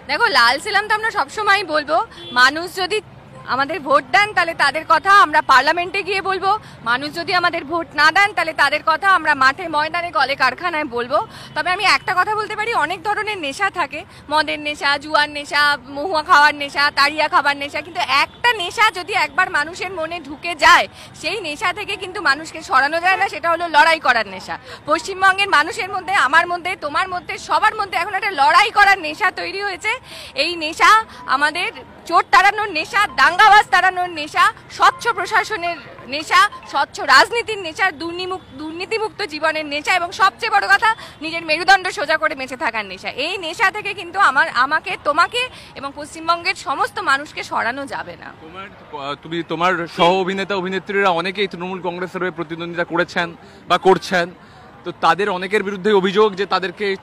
দেখো, লাল সালাম তো আমরা সবসময় বলবো। মানুষ যদি আমাদের ভোট দেন তাহলে তাদের কথা আমরা পার্লামেন্টে গিয়ে বলবো, মানুষ যদি আমাদের ভোট না দেন তাহলে তাদের কথা আমরা মাঠে ময়দানে কলে কারখানায় বলবো। তবে আমি একটা কথা বলতে পারি, অনেক ধরনের নেশা থাকে, মদের নেশা, জুয়ার নেশা, মহুয়া খাওয়ার নেশা, তাড়িয়া খাবার নেশা, কিন্তু একটা নেশা যদি একবার মানুষের মনে ঢুকে যায় সেই নেশা থেকে কিন্তু মানুষকে সরানো যায় না, সেটা হলো লড়াই করার নেশা। পশ্চিমবঙ্গের মানুষের মধ্যে, আমার মধ্যে, তোমার মধ্যে, সবার মধ্যে এখন একটা লড়াই করার নেশা তৈরি হয়েছে। এই নেশা আমাদের চোর তাড়ানোর নেশা, দাঙ্গাবাজ তাড়ানোর নেশা, স্বচ্ছ প্রশাসনের নেশা, স্বচ্ছ রাজনীতির নেশা, দুর্নীতিমুক্ত জীবনের নেশা, এবং সবচেয়ে বড় কথা নিজের মেরুদণ্ড সোজা করে বেঁচে থাকার নেশা। এই নেশা থেকে কিন্তু আমাকে, তোমাকে এবং পশ্চিমবঙ্গের সমস্ত মানুষকে সরানো যাবে না। তোমার সহ অভিনেতা অভিনেত্রীরা অনেকেই তৃণমূল কংগ্রেসের হয়ে প্রতিদ্বন্দ্বিতা করেছেন বা করছেন, তো তাদের অনেকের বিরুদ্ধে অভিযোগ যে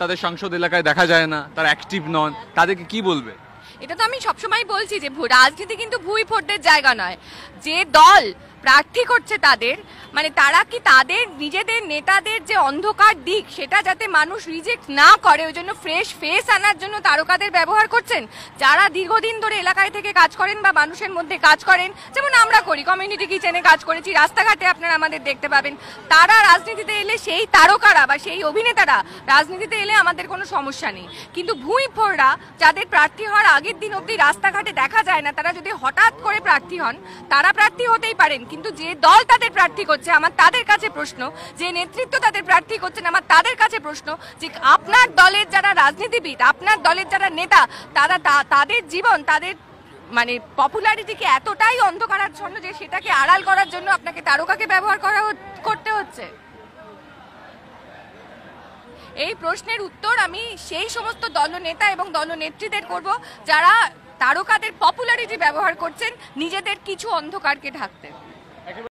তাদের সংসদ এলাকায় দেখা যায় না, তারা অ্যাক্টিভ নন, তাদেরকে কি বলবে? এটা তো আমি সবসময় বলছি যে রাজনীতি কিন্তু ভুই ভোটের জায়গা নয়। যে দল প্রার্থী করছে তাদের, মানে তারা কি তাদের নিজেদের নেতাদের যে অন্ধকার দিক সেটা যাতে মানুষ রিজেক্ট না করে, ওই জন্য ফ্রেশ ফেস আনার জন্য তারকাদের ব্যবহার করছেন, যারা দীর্ঘদিন ধরে এলাকায় থেকে কাজ করেন বা মানুষের মধ্যে কাজ করেন, যেমন আমরা করি, কমিউনিটি কিচেনে কাজ করেছি, রাস্তাঘাটে আপনারা আমাদের দেখতে পাবেন। তারা রাজনীতিতে এলে, সেই তারকারা বা সেই অভিনেতারা রাজনীতিতে এলে আমাদের কোনো সমস্যা নেই, কিন্তু ভুঁই ফোড়রা যাদের প্রার্থী হওয়ার আগের দিন অবধি রাস্তাঘাটে দেখা যায় না, তারা যদি হঠাৎ করে প্রার্থী হন, তারা প্রার্থী হতেই পারেন, কিন্তু যে দল তাদের প্রার্থী করছে আমার তাদের কাছে প্রশ্ন, যে নেতৃত্ব তাদের প্রার্থী করছেন আমার তাদের কাছে প্রশ্ন, যে আপনার দলের যারা রাজনীতিবিদ, আপনার দলের যারা নেতা, তারা তাদের জীবন, তাদের মানে পপুলারিটিকে এতটাই অন্ধকারাচ্ছন্ন যে সেটাকে আড়াল করার জন্য আপনাকে তারকাকে ব্যবহার করতে হচ্ছে। এই প্রশ্নের উত্তর আমি সেই সমস্ত দলনেতা এবং দলনেত্রীদের করব যারা তারকাদের পপুলারিটি ব্যবহার করছেন নিজেদের কিছু অন্ধকারকে ঢাকতে।